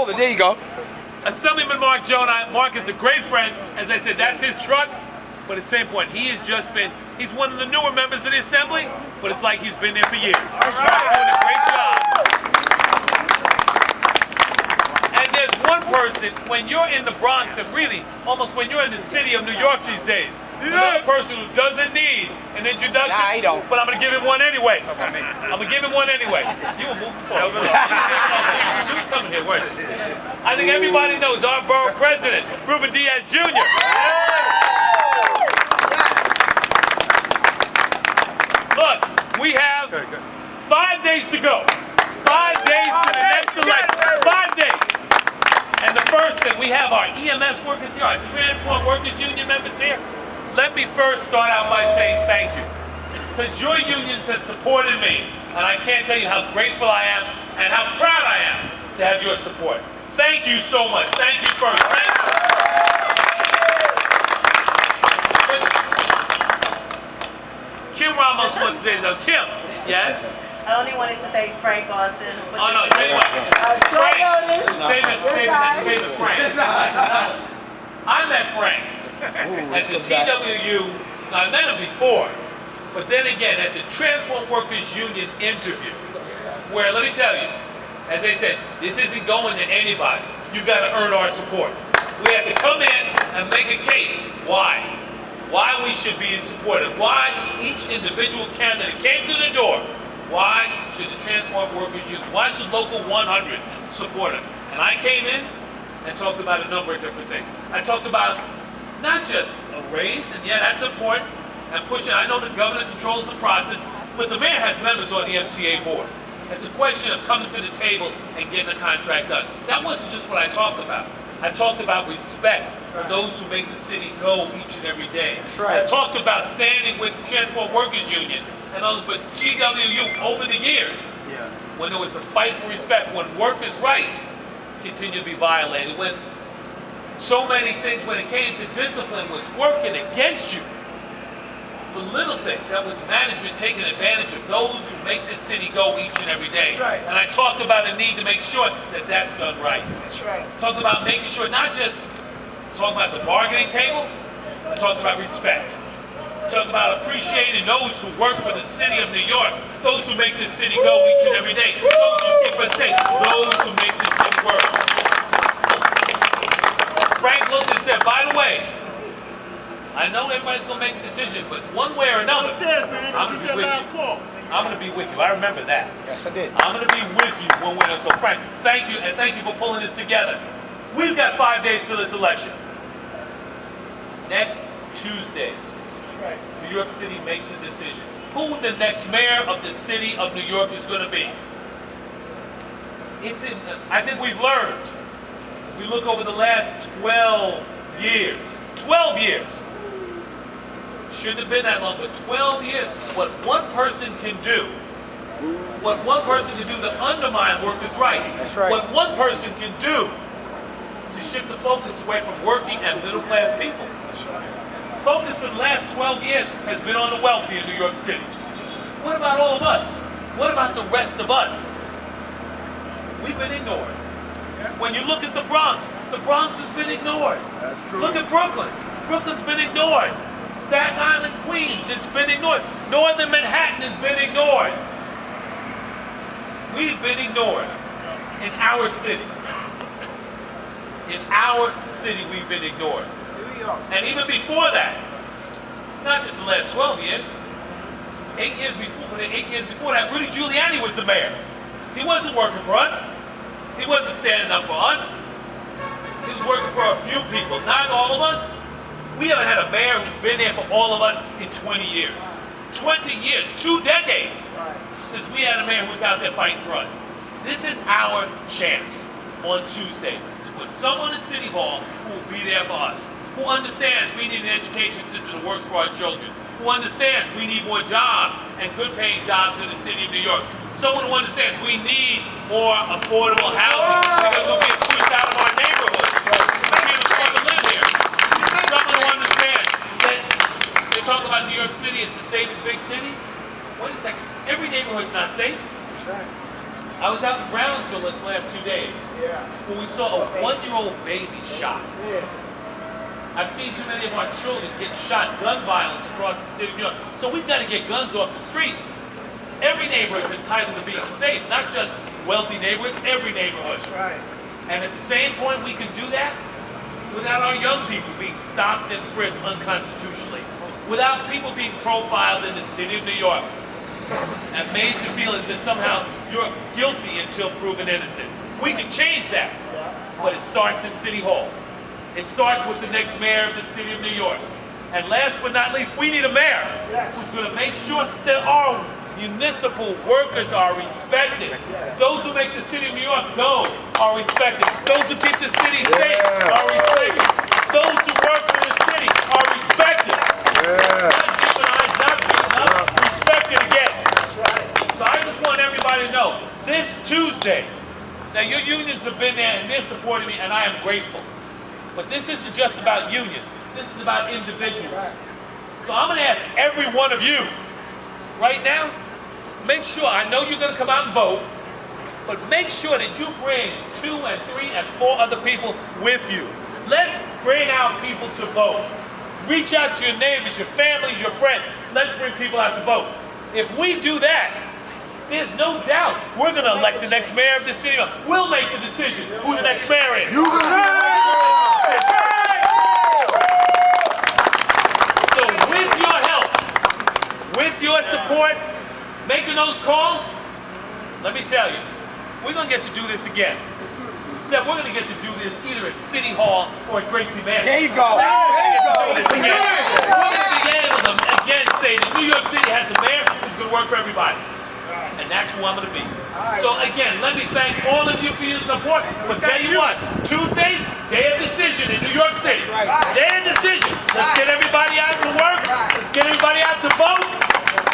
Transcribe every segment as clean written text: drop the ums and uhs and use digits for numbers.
hold it. There you go. Assemblyman Mark Jonah. Mark is a great friend. As I said, that's his truck. But at the same point, he's one of the newer members of the Assembly, but it's like he's been there for years. He's doing a great job. And there's one person, when you're in the Bronx, and really, almost when you're in the city of New York these days, another person who doesn't need an introduction, nah, he don't. but I'm going to give him one anyway. I'm going to give him one anyway. You will move forward. You come here, where is it? I think everybody knows our borough president, Ruben Diaz Jr. Look, we have 5 days to go. 5 days to the next election. 5 days. And the first thing, we have our EMS workers here, our Transport Workers Union members here. Let me first start out by saying thank you. Because your unions have supported me, and I can't tell you how grateful I am and how proud I am to have your support. Thank you so much. Thank you first. Thank you. Kim Ramos wants to say something. Kim, yes? I only wanted to thank Frank Austin. Oh, no, tell you what. Frank, save it, Frank. I met Frank at the TWU. I met him before, but then again at the Transport Workers Union interview, where, let me tell you, as they said, this isn't going to anybody. You've got to earn our support. We have to come in and make a case. Why? Why we should be supported. Why each individual candidate came to the door. Why should the Transport Workers Union, why should Local 100 support us? And I came in and talked about a number of different things. I talked about not just a raise, and yeah, that's important, and pushing. I know the governor controls the process, but the mayor has members on the MTA board. It's a question of coming to the table and getting a contract done. That wasn't just what I talked about. I talked about respect for those who make the city go each and every day. That's right. I talked about standing with the Transport Workers Union and others, but TWU over the years, when there was a fight for respect, when workers' rights continued to be violated, when so many things, when it came to discipline, was working against you for little things. That was management taking advantage of those who make this city go each and every day. That's right. And I talked about the need to make sure that that's done right. That's right. Talked about making sure, not just talking about the bargaining table, I talked about respect. Talked about appreciating those who work for the city of New York, those who make this city go each and every day, those who keep us safe, those who make this city work. Frank looked and said, by the way, I know everybody's going to make a decision, but one way or another, I'm going to be with you. I'm going to be with you. I remember that. Yes, I did. I'm going to be with you one way or another. So Frank, thank you, and thank you for pulling this together. We've got 5 days till this election. Next Tuesday, New York City makes a decision. Who the next mayor of the city of New York is going to be. I think we've learned. We look over the last 12 years. 12 years. Shouldn't have been that long, but 12 years. What one person can do. What one person can do to undermine workers' rights. That's right. What one person can do to shift the focus away from working and middle-class people. Focus for the last 12 years has been on the wealthy in New York City. What about all of us? What about the rest of us? We've been ignored. When you look at the Bronx has been ignored. That's true. Look at Brooklyn. Brooklyn's been ignored. Staten Island, Queens, it's been ignored. Northern Manhattan has been ignored. We've been ignored in our city. In our city, we've been ignored. And even before that, it's not just the last 12 years. 8 years before that, Rudy Giuliani was the mayor. He wasn't working for us. He wasn't standing up for us. He was working for a few people, not all of us. We haven't had a mayor who's been there for all of us in 20 years. 20 years, 2 decades, since we had a mayor who was out there fighting for us. This is our chance on Tuesday to put someone in City Hall who will be there for us, who understands we need an education system that works for our children, who understands we need more jobs and good-paying jobs in the city of New York. Someone who understands we need more affordable housing because we're being pushed out of our neighborhoods. We're being afford to live here. Someone who understands that they talk about New York City as the safest big city. Wait a second. Every neighborhood's not safe. That's right. I was out in Brownsville this last 2 days. When we saw a 1-year-old baby shot. I've seen too many of our children getting shot, gun violence across the city of New York. So we've got to get guns off the streets. Every neighborhood is entitled to being safe, not just wealthy neighborhoods, every neighborhood. Right. And at the same point, we can do that without our young people being stopped and frisked unconstitutionally, without people being profiled in the city of New York and made to feel as if somehow you're guilty until proven innocent. We can change that, but it starts in City Hall. It starts with the next mayor of the city of New York. And last but not least, we need a mayor who's going to make sure that our municipal workers are respected. Those who make the city of New York go are respected. Those who keep the city safe are respected. Those who work for the city are respected. Not demonized, not beaten up, respected again. So I just want everybody to know, this Tuesday, now your unions have been there and they're supporting me and I am grateful. But this isn't just about unions, this is about individuals. So I'm gonna ask every one of you, right now, make sure, I know you're gonna come out and vote, but make sure that you bring 2 and 3 and 4 other people with you. Let's bring out people to vote. Reach out to your neighbors, your families, your friends. Let's bring people out to vote. If we do that, there's no doubt we're going to elect the next mayor of the city. We'll make the decision who the next mayor is. So with your help, with your support, making those calls, let me tell you, we're going to get to do this again. Except we're going to get to do this either at City Hall or at Gracie Mansion. There you go. We're going to do this again. We're going to be able to again say that New York City has a mayor who's going to work for everybody. And that's who I'm going to be. So again, let me thank all of you for your support. But tell you what, Tuesdays, day of decision in New York City. Day of decision. Let's get everybody out to work. Let's get everybody out to vote.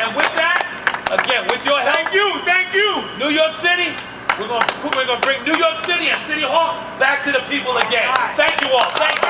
And with that, again, with your help, thank you, New York City. We're going to bring New York City and City Hall back to the people again. Thank you all. Thank you.